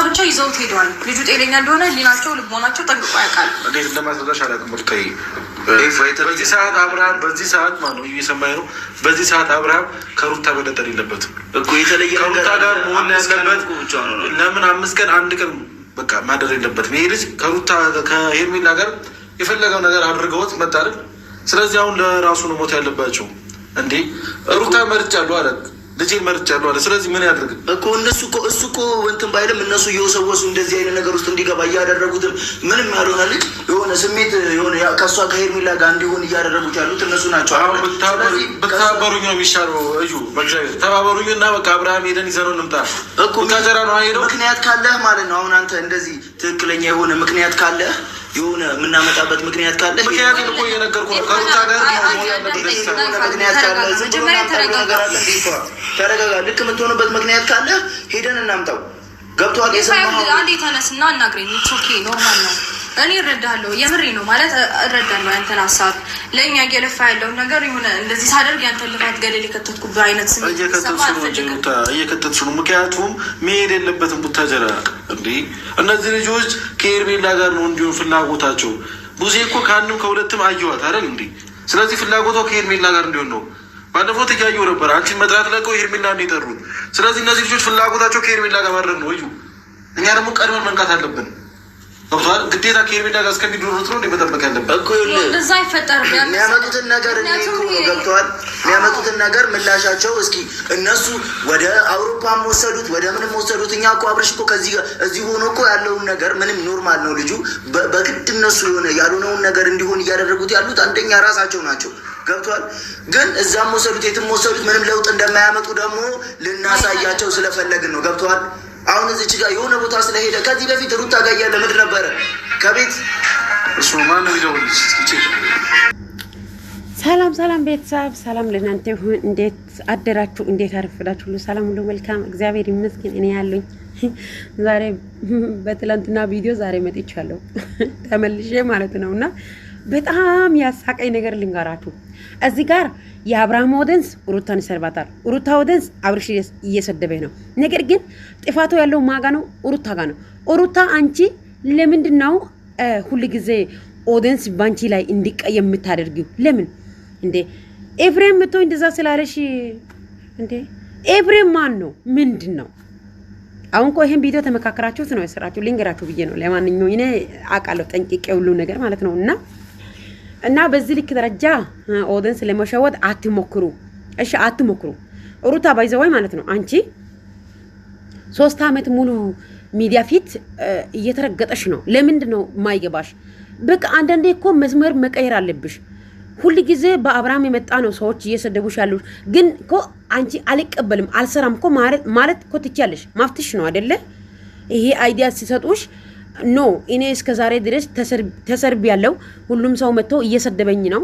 ብቻ ይዘውት ሄደዋል። ልጁ ጤነኛ እንደሆነ ሊናቸው ልቦናቸው ጠንቅቆ ያውቃል። እንዴት እንደማስረዳሽ አላውቅም። ሙልከይ በዚህ ሰዓት አብርሃም በዚህ ሰዓት ማነው እየሰማኝ ነው። በዚህ ሰዓት አብርሃም ከሩታ መነጠል የለበትም እኮ የተለየ ከሩታ ጋር መሆን ያለበት ለምን 5 ቀን 1 ቀን በቃ ማደር የለበትም። ይሄ ልጅ ከሩታ ከሄርሜላ ጋር የፈለገው ነገር አድርገውት መጣል። ስለዚህ አሁን ለራሱ ነው ሞት ያለባቸው። እንዴ ሩታ መርጫለሁ አለ ልጄ መርጫለሁ አለ። ስለዚህ ምን ያድርግ እኮ እሱ እኮ እንትን ባይልም እነሱ እየወሰወሱ እንደዚህ አይነት ነገር ውስጥ እንዲገባ እያደረጉትም ምንም ያልሆነ ልጅ የሆነ ስሜት የሆነ ከእሷ ከሄርሜላ ጋር እንዲሆን እያደረጉት ያሉት እነሱ ናቸው። ብትተባበሩኝ ነው የሚሻለው። እዩ በእግዚአብሔር ተባበሩኝ እና በቃ አብርሃም ሄደን ይዘነው እንምጣ እኮ ታጀራ ነው አይደው። ምክንያት ካለህ ማለት ነው። አሁን አንተ እንደዚህ ትክክለኛ የሆነ ምክንያት ካለህ የሆነ የምናመጣበት ምክንያት ካለ ምክንያቱም እኮ እየነገርኩ ነው። ከሩታ ጋር ምክንያት ካለ ተረጋጋ። ልክ የምትሆንበት ምክንያት ካለ ሄደን እናምጣው። ገብቶሃል? የሰማኸው አንዴ ተነስና አናግረኝ። ኦኬ ኖርማል ነው። እኔ እረዳለሁ። የምሬ ነው ማለት እረዳለሁ ያንተን ሀሳብ። ለእኛ እየለፋ ያለውን ነገር የሆነ እንደዚህ ሳደርግ ያንተን ልፋት ገደል የከተትኩበት አይነት ስሜት እየከተትሽ ነው። ምክንያቱም መሄድ የለበትም ቡታጀራ። እንዴ እነዚህ ልጆች ከሄርሜላ ጋር ነው እንዲሁም ፍላጎታቸው። ቡዜ እኮ ከአንድም ከሁለትም አየዋት አይደል እንዴ? ስለዚህ ፍላጎቷ ከሄርሜላ ጋር እንዲሆን ነው። ባለፈው እያየሁ ነበር አንቺን መጥራት ለቀው ሄርሜላ ነው የጠሩት። ስለዚህ እነዚህ ልጆች ፍላጎታቸው ከሄርሜላ ጋር ማድረግ ነው። እዩ እኛ ደግሞ ቀድመን መንቃት አለብን። ግዴታ ከሄርሜላ ጋር እስከሚድሩት ነው መጠበቅ ያለብን እኮ። እንደዛ አይፈጠርም። የሚያመጡትን ነገር ገብተዋል። የሚያመጡትን ነገር ምላሻቸው እስኪ እነሱ ወደ አውሮፓም ወሰዱት ወደ ምንም ወሰዱት። እኛ እኮ አብረሽ እኮ ከዚህ እዚህ ሆኖ እኮ ያለውን ነገር ምንም ኖርማል ነው። ልጁ በግድ እነሱ የሆነ ያልሆነውን ነገር እንዲሆን እያደረጉት ያሉት አንደኛ ራሳቸው ናቸው። ገብቷል። ግን እዛም ወሰዱት የትም ወሰዱት ምንም ለውጥ እንደማያመጡ ደግሞ ልናሳያቸው ስለፈለግን ነው። ገብቷል። አሁን እዚች ጋር የሆነ ቦታ ስለሄደ ከዚህ በፊት ሩታ ጋር እያለ ምድር ነበረ ከቤት እሱ ማን ነው ይደውልልሽ? ሰላም ቤተሰብ ሰላም ለእናንተ ይሁን። እንዴት አደራችሁ? እንዴት አረፈዳችሁ? ሁሉ ሰላም ሁሉ መልካም እግዚአብሔር ይመስገን። እኔ ያለኝ ዛሬ በትላንትና ቪዲዮ ዛሬ መጥቻለሁ ተመልሼ ማለት ነውና በጣም ያሳቀኝ ነገር ልንገራችሁ። እዚህ ጋር የአብርሃም ወደንስ ሩታን ይሰርባታል። ሩታ ወደንስ አብርሽ እየሰደበ ነው። ነገር ግን ጥፋቱ ያለው ማጋ ነው ሩታ ጋር ነው። ሩታ አንቺ ለምንድነው ሁሉ ጊዜ ኦደንስ ባንቺ ላይ እንዲቀየም የምታደርጊው? ለምን እንዴ? ኤፍሬም መጥቶ እንደዛ ስላለሽ እንዴ? ኤፍሬም ማን ነው? ምንድነው? አሁን እኮ ይሄን ቪዲዮ ተመካከራችሁት ነው የሰራችሁ። ልንገራችሁ ብዬ ነው። ለማንኛውም እኔ አውቃለሁ ጠንቅቄ ሁሉ ነገር ማለት ነው። እና በዚህ ልክ ደረጃ ኦደንስ ለመሸወድ አትሞክሩ። እሺ አትሞክሩ። ሩታ ባይዘዋይ ማለት ነው አንቺ 3 አመት ሙሉ ሚዲያ ፊት እየተረገጠሽ ነው። ለምንድን ነው ማይገባሽ? በቃ አንዳንዴ እኮ መስመር መቀየር አለብሽ። ሁሉ ጊዜ በአብርሃም የመጣ ነው ሰዎች እየሰደቡሽ ያሉት። ግን እኮ አንቺ አልቀበልም አልሰራም እኮ ማለት እኮ ትቻለሽ። ማፍትሽ ነው አይደለ? ይሄ አይዲያ ሲሰጡሽ ኖ እኔ እስከ ዛሬ ድረስ ተሰርብ ያለው ሁሉም ሰው መጥቶ እየሰደበኝ ነው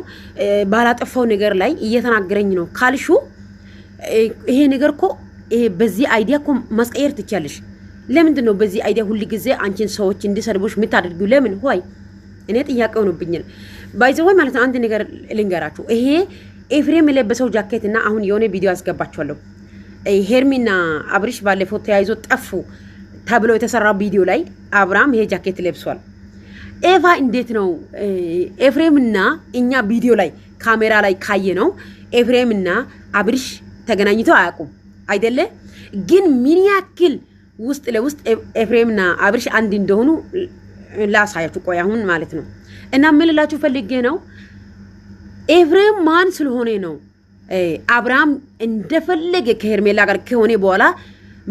ባላጠፋው ነገር ላይ እየተናገረኝ ነው ካልሹ ይሄ ነገር እኮ በዚህ አይዲያ እኮ ማስቀየር ትቻለሽ። ለምንድን ነው በዚህ አይዲያ ሁሉ ጊዜ አንቺን ሰዎች እንዲሰድቡሽ የምታደርጊው? ለምን ሆይ እኔ ጥያቄው ነውብኛል። ባይዘው ማለት አንድ ነገር ልንገራችሁ። ይሄ ኤፍሬም የለበሰው ጃኬት እና አሁን የሆነ ቪዲዮ አስገባችኋለሁ። ሄርሚና አብርሽ ባለፈው ተያይዞ ጠፉ ተብሎ የተሰራው ቪዲዮ ላይ አብርሃም ይሄ ጃኬት ለብሷል። ኤቫ እንዴት ነው ኤፍሬምና እኛ ቪዲዮ ላይ ካሜራ ላይ ካየ ነው ኤፍሬምና አብርሽ ተገናኝተው አያውቁም አይደለ? ግን ምን ያክል ውስጥ ለውስጥ ኤፍሬምና አብርሽ አንድ እንደሆኑ ላሳያችሁ። ቆይ አሁን ማለት ነው እና ምን ልላችሁ ፈልጌ ነው ኤፍሬም ማን ስለሆነ ነው አብርሃም እንደፈለገ ከሄርሜላ ጋር ከሆነ በኋላ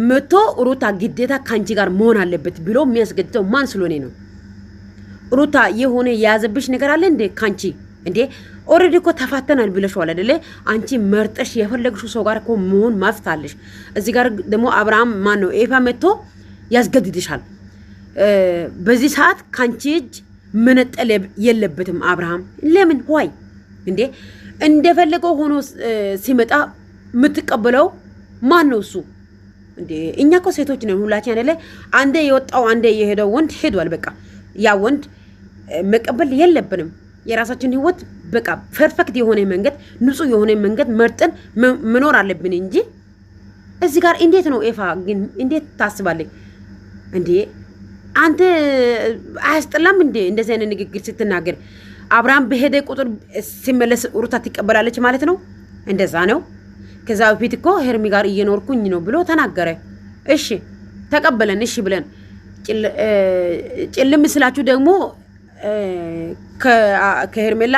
መቶ ሩታ ግዴታ ካንቺ ጋር መሆን አለበት ብሎ የሚያስገድደው ማን ስለሆነ ነው? ሩታ የሆነ ያዘብሽ ነገር አለ እንዴ ካንቺ? እንዴ ኦሬዲ እኮ ተፋተናል ብለሽዋል አይደለ? አንቺ መርጠሽ የፈለግሽው ሰው ጋር እኮ መሆን ማፍታለሽ። እዚህ ጋር ደግሞ አብርሃም ማን ነው ኤፋ መጥቶ ያስገድድሻል። በዚህ ሰዓት ካንቺ እጅ መነጠል የለበትም አብርሃም። ለምን ሆይ እንዴ እንደፈለገው ሆኖ ሲመጣ የምትቀበለው ማን ነው እሱ? እንዴ እኛ እኮ ሴቶች ነን ሁላችን አይደለ? አንዴ የወጣው አንዴ የሄደው ወንድ ሄዷል። በቃ ያ ወንድ መቀበል የለብንም። የራሳችን ህይወት በቃ ፐርፌክት የሆነ መንገድ ንጹህ የሆነ መንገድ መርጠን መኖር አለብን እንጂ እዚህ ጋር እንዴት ነው ኤፋ ግን እንዴት ታስባለች? እንዴ አንተ አያስጠላም እንዴ እንደዚህ አይነት ንግግር ስትናገር? አብርሃም በሄደ ቁጥር ሲመለስ ሩታ ትቀበላለች ማለት ነው? እንደዛ ነው። ከዛ በፊት እኮ ሄርሚ ጋር እየኖርኩኝ ነው ብሎ ተናገረ። እሺ ተቀበለን፣ እሺ ብለን ጭልም ስላችሁ ደግሞ ከሄርሜላ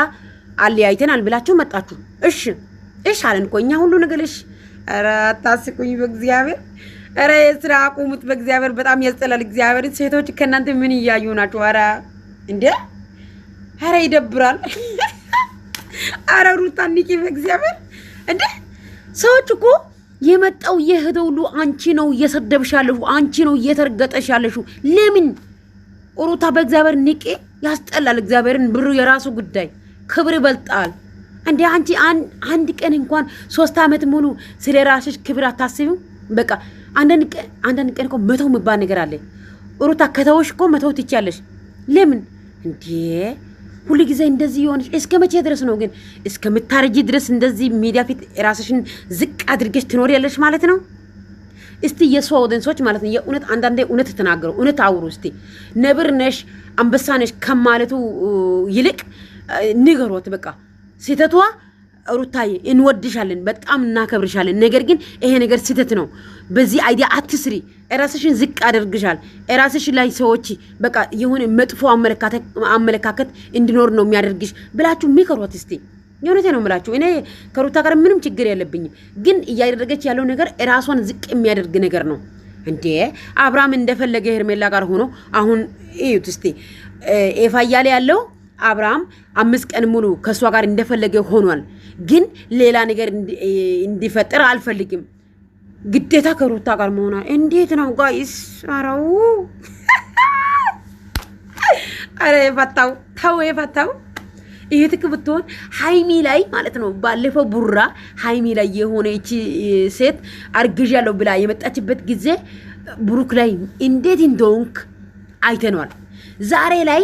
አለያይተናል ብላችሁ መጣችሁ። እሺ እሺ አለን እኮ እኛ ሁሉ ነገር እሺ። ኧረ አታስቁኝ በእግዚአብሔር። ኧረ የስራ አቁሙት በእግዚአብሔር። በጣም ያስጠላል እግዚአብሔር። ሴቶች ከእናንተ ምን እያዩ ናቸው? ኧረ እንዴ! ኧረ ይደብራል። ኧረ ሩታ ንቂ በእግዚአብሔር። እንዴ ሰዎች እኮ የመጣው የሄደው ሁሉ አንቺ ነው እየሰደብሽ ያለሽው፣ አንቺ ነው እየተረገጠሽ ያለሽው። ለምን ሩታ በእግዚአብሔር ንቂ። ያስጠላል እግዚአብሔርን። ብሩ የራሱ ጉዳይ፣ ክብር ይበልጣል። እንዴ አንቺ አንድ ቀን እንኳን 3 አመት ሙሉ ስለ ራስሽ ክብር አታስቢው? በቃ አንዳንድ ቀን እኮ መተው የሚባል ነገር አለ። ሩታ ከተውሽ እኮ መተው ትችያለሽ። ለምን እንዴ ሁሉ ጊዜ እንደዚህ ይሆንሽ? እስከ መቼ ድረስ ነው ግን? እስከምታረጂ ድረስ እንደዚህ ሚዲያ ፊት ራስሽን ዝቅ አድርገሽ ትኖሪያለሽ ማለት ነው? እስቲ የሷ ወደንሶች ማለት ነው የእውነት አንዳንዴ እውነት ተናገሩ፣ እውነት አውሩ። እስቲ ነብር ነሽ አንበሳ ነሽ ከማለቱ ይልቅ ንገሮት። በቃ ስህተቷ ሩታዬ እንወድሻለን፣ በጣም እናከብርሻለን። ነገር ግን ይሄ ነገር ስህተት ነው፣ በዚህ አይዲያ አትስሪ፣ ራስሽን ዝቅ አድርግሻል፣ ራስሽ ላይ ሰዎች በቃ የሆነ መጥፎ አመለካከት እንዲኖር ነው የሚያደርግሽ ብላችሁ ምከሯት እስቲ። የሆነቴ ነው የምላችሁ። እኔ ከሩታ ጋር ምንም ችግር የለብኝም፣ ግን እያደረገች ያለው ነገር ራሷን ዝቅ የሚያደርግ ነገር ነው። እንዴ አብርሃም እንደፈለገ ሄርሜላ ጋር ሆኖ አሁን እዩት እስቲ። ኤፋ እያለ ያለው አብርሃም 5 ቀን ሙሉ ከሷ ጋር እንደፈለገ ሆኗል። ግን ሌላ ነገር እንዲፈጠር አልፈልግም። ግዴታ ከሩታ ጋር መሆኗ እንዴት ነው ጋይስ? አራው አረ የፈታው ታው የፈታው ይሄትክ ብትሆን ሃይሚ ላይ ማለት ነው። ባለፈው ቡራ ሃይሚ ላይ የሆነ እቺ ሴት አርግዣለሁ ብላ የመጣችበት ጊዜ ብሩክ ላይ እንዴት እንደሆንክ አይተናል። ዛሬ ላይ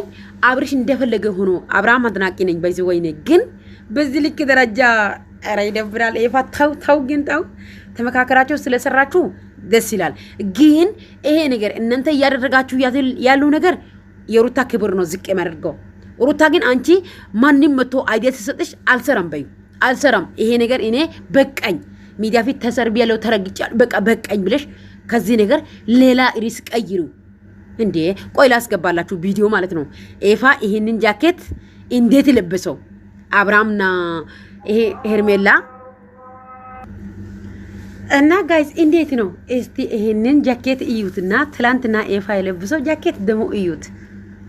አብርሽ እንደፈለገ ሆኖ አብርሃም አድናቂ ነኝ በዚህ ወይኔ ግን በዚህ ልክ ደረጃ ኧረ ይደብራል። የፈታው ታው ግን ታው ተመካከራችሁ ስለሰራችሁ ደስ ይላል። ግን ይሄ ነገር እናንተ እያደረጋችሁ ያለው ነገር የሩታ ክብር ነው ዝቅ የሚያደርገው። ሩታ ግን አንቺ ማንንም መቶ አይዲያ ተሰጥሽ አልሰራም በዩ አልሰራም። ይሄ ነገር እኔ በቃኝ፣ ሚዲያ ፊት ተሰርቢ ያለው ተረግጫል፣ በቃ በቃኝ ብለሽ ከዚህ ነገር ሌላ ሪስ ቀይሩ። እንዴ ቆይ ላስገባላችሁ ቪዲዮ ማለት ነው። ኤፋ ይሄንን ጃኬት እንዴት ለበሰው አብርሃምና ይሄ ሄርሜላ እና ጋይስ እንዴት ነው እስቲ ይሄንን ጃኬት እዩትና ትላንትና ኤፋ የለበሰው ጃኬት ደሞ እዩት።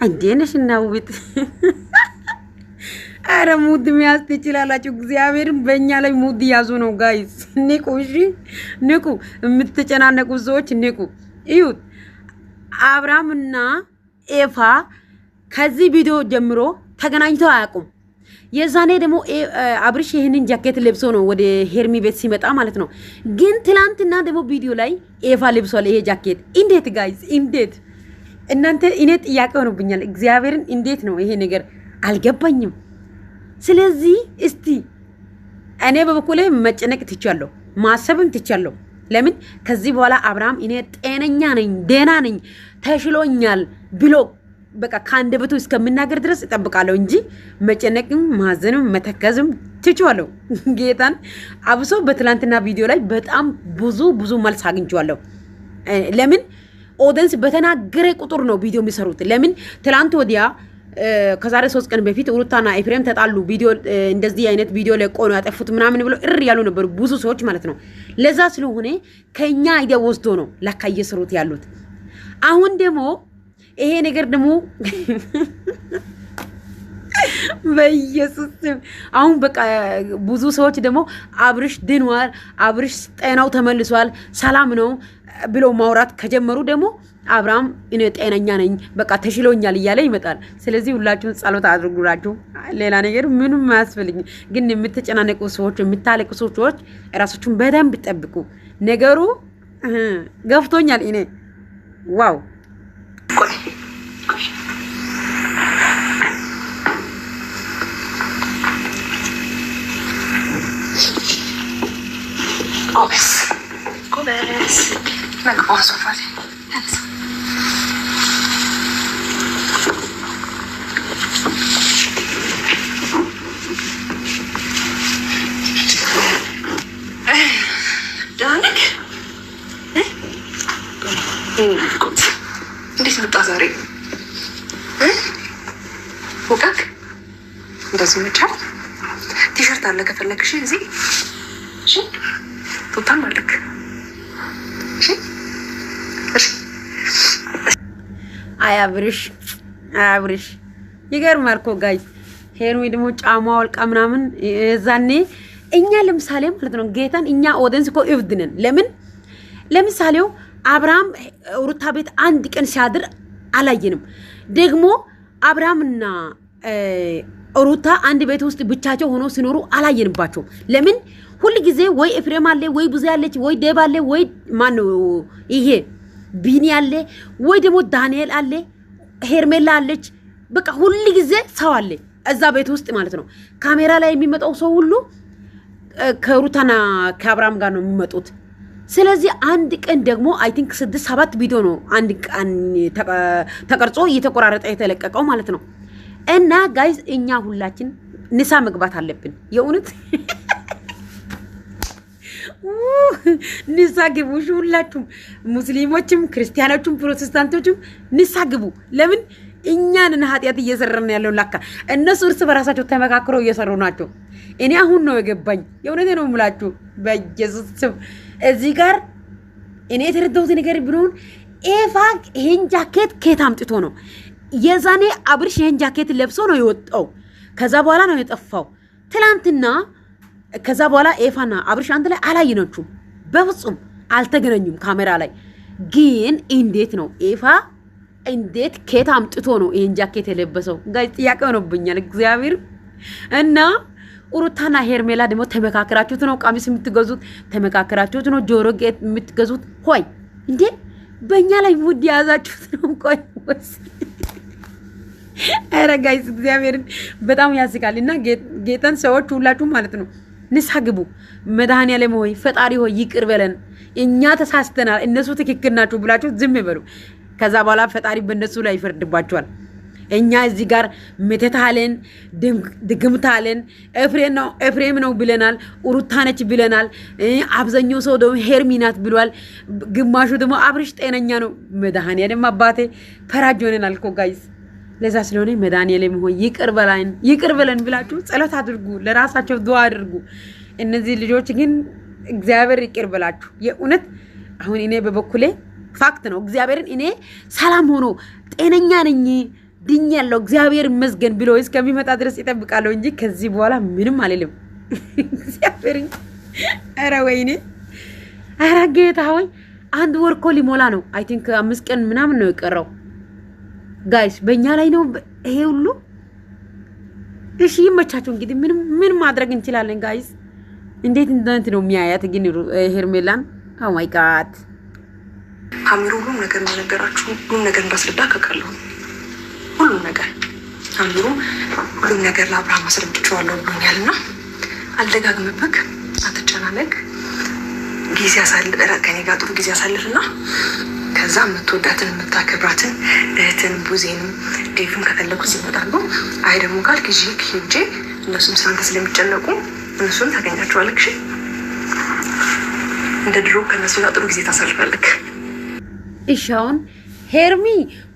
አንዴነሽና ውብት አረ ሙድ ሚያስ ትችላላችሁ። እግዚአብሔርን በእኛ ላይ ሙድ ያዙ ነው ጋይስ። ንቁ እሺ ንቁ፣ የምትጨናነቁ ሰዎች ንቁ። እዩት አብርሃምና ኤፋ ከዚህ ቪዲዮ ጀምሮ ተገናኝተው አያውቁም። የዛኔ ደግሞ አብርሽ ይሄንን ጃኬት ለብሶ ነው ወደ ሄርሚ ቤት ሲመጣ ማለት ነው። ግን ትላንትና ደግሞ ቪዲዮ ላይ ኤፋ ለብሷል ይሄ ጃኬት። እንዴት ጋይስ እንዴት? እናንተ እኔ ጥያቄ ሆኖብኛል እግዚአብሔርን። እንዴት ነው ይሄ ነገር አልገባኝም። ስለዚህ እስቲ እኔ በበኩሌ መጨነቅ ትቻለሁ፣ ማሰብም ትቻለሁ። ለምን ከዚህ በኋላ አብርሃም እኔ ጤነኛ ነኝ ደህና ነኝ ተሽሎኛል ብሎ በቃ ካንደበቱ እስከምናገር ድረስ እጠብቃለሁ እንጂ መጨነቅም ማዘንም መተከዝም ትቻለሁ። ጌታን አብሶ በትላንትና ቪዲዮ ላይ በጣም ብዙ መልስ አግኝቻለሁ። ለምን ኦዲየንስ በተናገረ ቁጥር ነው ቪዲዮ የሚሰሩት። ለምን ትላንት ወዲያ ከዛሬ 3 ቀን በፊት ሩታና ኤፍሬም ተጣሉ፣ ቪዲዮ እንደዚህ አይነት ቪዲዮ ለቆ ነው ያጠፉት ምናምን ብሎ ያሉ ነበሩ ብዙ ሰዎች ማለት ነው። ለዛ ስለሆነ ከኛ አይዲያ ወስዶ ነው ለካ እየሰሩት ያሉት። አሁን ደግሞ ይሄ ነገር ደግሞ በኢየሱስ አሁን በቃ ብዙ ሰዎች ደግሞ አብርሽ ድኗል፣ አብርሽ ጤናው ተመልሷል፣ ሰላም ነው ብሎ ማውራት ከጀመሩ ደግሞ አብርሃም እኔ ጤነኛ ነኝ በቃ ተሽሎኛል እያለ ይመጣል። ስለዚህ ሁላችሁም ጸሎት አድርጉላችሁ። ሌላ ነገር ምንም አያስፈልግም። ግን የምትጨናነቁ ሰዎች፣ የምታለቅሱ ሰዎች ራሳችሁን በደንብ ጠብቁ። ነገሩ ገፍቶኛል እኔ ዋው ጎበዝ እንዴት መጣ ዛሬ? ወቃክ እንደዚህ መቻል ቲሸርት አለ ከፈለግሽ እዚህ እሺ፣ ቱታም አለክ እሺ። አያብርሽ ይገርማል እኮ ጋይስ። ሄርሜ ደግሞ ጫማ ወልቃ ምናምን እዛኔ እኛ ለምሳሌ ማለት ነው ጌታን እኛ ኦዲየንስ እኮ እብድ ነን። ለምሳሌው አብርሃም ሩታ ቤት አንድ ቀን ሲያድር አላየንም። ደግሞ አብርሃምና ሩታ አንድ ቤት ውስጥ ብቻቸው ሆኖ ሲኖሩ አላየንባቸው። ለምን ሁሉ ጊዜ ወይ ኤፍሬም አለ ወይ ቡዜ አለች ወይ ዴብ አለ ወይ ማን ይሄ ቢኒ አለ ወይ ደግሞ ዳንኤል አለ ሄርሜላ አለች። በቃ ሁሉ ጊዜ ሰው አለ እዛ ቤት ውስጥ ማለት ነው። ካሜራ ላይ የሚመጣው ሰው ሁሉ ከሩታና ከአብርሃም ጋር ነው የሚመጡት። ስለዚህ አንድ ቀን ደግሞ አይ ቲንክ 6-7 ቪዲዮ ነው አንድ ቀን ተቀርጾ እየተቆራረጠ የተለቀቀው ማለት ነው። እና ጋይስ እኛ ሁላችን ንሳ መግባት አለብን። የእውነት ንሳ ግቡ ሁላችሁም፣ ሙስሊሞችም ክርስቲያኖችም ፕሮቴስታንቶችም ንሳ ግቡ። ለምን እኛን ኃጢአት እየሰራን ያለው ላካ እነሱ እርስ በራሳቸው ተመካክረው እየሰሩ ናቸው። እኔ አሁን ነው የገባኝ። የእውነቴ ነው የምላችሁ በኢየሱስ ስም። እዚህ ጋር እኔ የተረዳሁት ነገር ቢሆን ኤፋ ይሄን ጃኬት ከየት አምጥቶ ነው የዛኔ አብርሽ ይሄን ጃኬት ለብሶ ነው የወጣው። ከዛ በኋላ ነው የጠፋው ትላንትና። ከዛ በኋላ ኤፋና አብርሽ አንተ ላይ አላየናችሁም፣ በፍጹም አልተገናኙም ካሜራ ላይ። ግን እንዴት ነው ኤፋ እንዴት ከየት አምጥቶ ነው ይሄን ጃኬት የለበሰው? ጋይ ጥያቄ ሆኖብኛል እግዚአብሔር። እና ሩታና ሄርሜላ ደግሞ ተመካከራችሁት ነው ቀሚስ የምትገዙት፣ ተመካከራችሁት ነው ጆሮ ጌጥ የምትገዙት። ሆይ እንዴ በእኛ ላይ ሙድ ያዛችሁት ነው። ቆይ ወስ አረ ጋይስ እግዚአብሔርን በጣም ያስቃል። እና ጌታን ሰዎች ሁላችሁ ማለት ነው ንስሐ ግቡ። መድኃኒዓለም ሆይ ፈጣሪ ሆይ ይቅር በለን፣ እኛ ተሳስተናል፣ እነሱ ትክክል ናቸው ብላችሁ ዝም በሉ። ከዛ በኋላ ፈጣሪ በእነሱ ላይ ይፈርድባቸዋል። እኛ እዚህ ጋር መተታለን ድግምታለን። ኤፍሬም ነው ብለናል፣ ሩታ ነች ብለናል። አብዛኛው ሰው ደግሞ ሄርሚ ናት ብሏል። ግማሹ ደግሞ አብርሽ ጤነኛ ነው። መድኃኒዓለም አባቴ ፈራጅ ሆነናል እኮ ጋይስ። ለዛ ስለሆነ መድኃኒዓለም ሆይ ይቅር በለን ብላችሁ ጸሎት አድርጉ፣ ለራሳቸው ዱዓ አድርጉ። እነዚህ ልጆች ግን እግዚአብሔር ይቅር በላችሁ። የእውነት አሁን እኔ በበኩሌ ፋክት ነው እግዚአብሔርን እኔ ሰላም ሆኖ ጤነኛ ነኝ ድኛለሁ እግዚአብሔር ይመስገን ብሎ እስከሚመጣ ድረስ ይጠብቃለሁ እንጂ ከዚህ በኋላ ምንም አልልም። እግዚአብሔር አረ ወይኔ አረ ጌታ ሆይ አንድ ወር እኮ ሊሞላ ነው። አይ ቲንክ 5 ቀን ምናምን ነው የቀረው ጋይስ። በእኛ ላይ ነው ይሄ ሁሉ። እሺ ይመቻችሁ እንግዲህ ምን ማድረግ እንችላለን ጋይስ። እንዴት ነው የሚያያት ግን ሄርሜላን? ኦ ማይ ጋድ አሚሩ ሁሉም ነገር እንደነገራችሁ ሁሉም ነገር እንዳስረዳ ከቀለው ሁሉም ነገር አሚሩ ሁሉም ነገር ለአብርሃም አስረድቼዋለሁ ብሎኛልና አልደጋግምብክ፣ አትጨናነቅ። ጊዜ አሳልፍ ከኔ ጋር ጥሩ ጊዜ አሳልፍና ከዛ የምትወዳትን የምታከብራትን እህትን ቡዜንም ዴቭም ከፈለጉ ይመጣሉ። አይ ደግሞ ጋር ጊዜ ሂጄ እነሱም ስላንተ ስለሚጨነቁ እነሱን ታገኛቸዋለክ። እንደ ድሮ ከነሱ ጋር ጥሩ ጊዜ ታሳልፋለክ። እሻውን ሄርሚ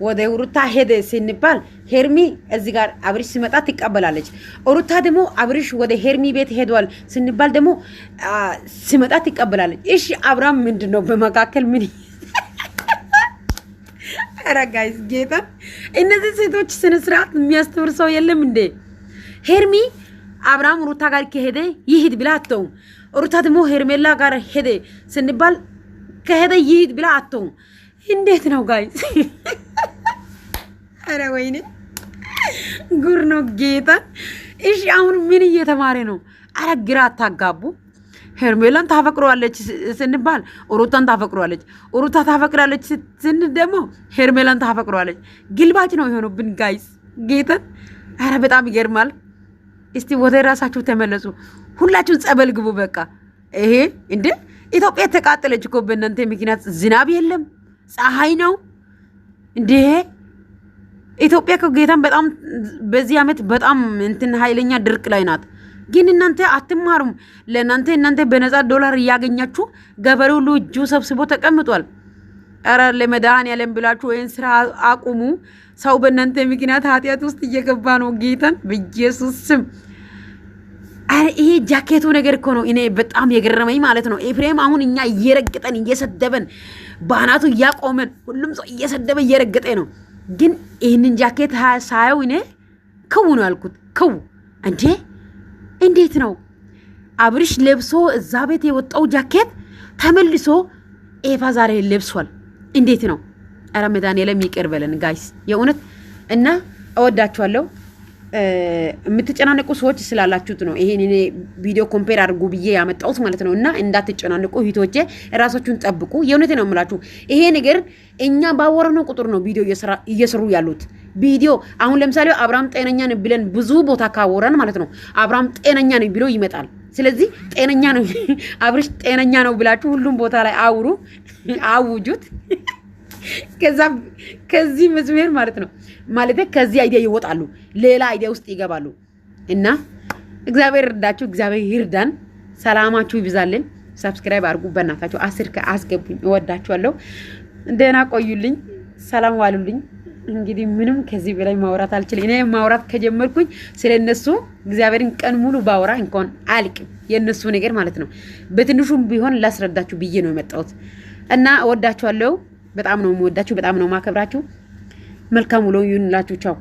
ወደ ሩታ ሄደ ስንባል ሄርሚ እዚህ ጋር አብርሽ ሲመጣ ትቀበላለች። ሩታ ደግሞ አብርሽ ወደ ሄርሚ ቤት ሄዷል ስንባል ደግሞ ሲመጣ ትቀበላለች። እሺ አብርሃም ምንድነው በመካከል ምን? ኧረ ጋይስ ጌታ እነዚህ ሴቶች ስነ ስርዓት የሚያስተምር ሰው የለም እንዴ? ሄርሚ አብርሃም ሩታ ጋር ከሄደ ይሂድ ብላ አትተውም። ሩታ ደግሞ ሄርሜላ ጋር ሄደ ስንባል ከሄደ ይሂድ ብላ አትተውም። እንዴት ነው ጋይስ? አረ ወይኔ ጉር ነው ጌታ። እሺ አሁን ምን እየተማረ ነው? አረ ግራ አታጋቡ። ሄርሜላን ታፈቅሯለች ስንባል ሩታን ታፈቅሯለች፣ ሩታ ታፈቅራለች ስን ደግሞ ሄርሜላን ታፈቅሯለች። ግልባጭ ነው የሆነብን ጋይስ ጌታ። አረ በጣም ይገርማል። እስቲ ወደ ራሳችሁ ተመለሱ። ሁላችሁን ጸበል ግቡ። በቃ ይሄ እንደ ኢትዮጵያ ተቃጠለች እኮ በእናንተ ምክንያት። ዝናብ የለም ፀሐይ ነው እንዴ? ኢትዮጵያ ከጌታን በጣም በዚህ አመት በጣም እንትን ኃይለኛ ድርቅ ላይ ናት። ግን እናንተ አትማሩም። ለእናንተ እናንተ በነፃ ዶላር እያገኛችሁ ገበሬው ሁሉ እጁ ሰብስቦ ተቀምጧል። ኧረ ለመድኃኒዓለም ብላችሁ ወይን ስራ አቁሙ። ሰው በእናንተ ምክንያት ኃጢአት ውስጥ እየገባ ነው። ጌታን በኢየሱስ ስም ይሄ ጃኬቱ ነገር እኮ ነው እኔ በጣም የገረመኝ ማለት ነው። ኤፍሬም አሁን እኛ እየረገጠን እየሰደበን ባናቱ እያቆመን ሁሉም ሰው እየሰደበ እየረገጠ ነው። ግን ይህንን ጃኬት ሳየው እኔ ክው ነው ያልኩት። ክው እንዴ! እንዴት ነው አብርሽ ለብሶ እዛ ቤት የወጣው ጃኬት ተመልሶ ኤፋ ዛሬ ለብሷል? እንዴት ነው? ኧረ መድኃኒዓለም ይቅር በለን ጋይስ የእውነት እና እወዳችኋለሁ። የምትጨናነቁ ሰዎች ስላላችሁት ነው ይሄን እኔ ቪዲዮ ኮምፔር አድርጉ ብዬ ያመጣሁት ማለት ነው። እና እንዳትጨናነቁ እህቶቼ ራሳችሁን ጠብቁ። የእውነቴ ነው የምላችሁ። ይሄ ነገር እኛ ባወራነው ቁጥር ነው ቪዲዮ እየሰሩ ያሉት። ቪዲዮ አሁን ለምሳሌ አብርሃም ጤነኛ ነው ብለን ብዙ ቦታ ካወራን ማለት ነው አብርሃም ጤነኛ ነው ብሎ ይመጣል። ስለዚህ ጤነኛ ነው አብርሽ ጤነኛ ነው ብላችሁ ሁሉም ቦታ ላይ አውሩ፣ አውጁት። ከዚህ መስመር ማለት ነው ማለት ከዚህ አይዲያ ይወጣሉ፣ ሌላ አይዲያ ውስጥ ይገባሉ። እና እግዚአብሔር ይርዳችሁ፣ እግዚአብሔር ይርዳን። ሰላማችሁ ይብዛልን። ሰብስክራይብ አድርጉ በእናታችሁ፣ 10 አስገቡኝ። እወዳችኋለሁ። ደህና ቆዩልኝ። ሰላም ዋሉልኝ። እንግዲህ ምንም ከዚህ በላይ ማውራት አልችልም። እኔ ማውራት ከጀመርኩኝ ስለነሱ እግዚአብሔርን ቀን ሙሉ ባወራ እንኳን አልቅም። የነሱ ነገር ማለት ነው በትንሹም ቢሆን ላስረዳችሁ ብዬ ነው የመጣሁት። እና እወዳችኋለሁ። በጣም ነው የምወዳችሁ፣ በጣም ነው ማከብራችሁ። መልካም ውሎ ይሁንላችሁ። ቻው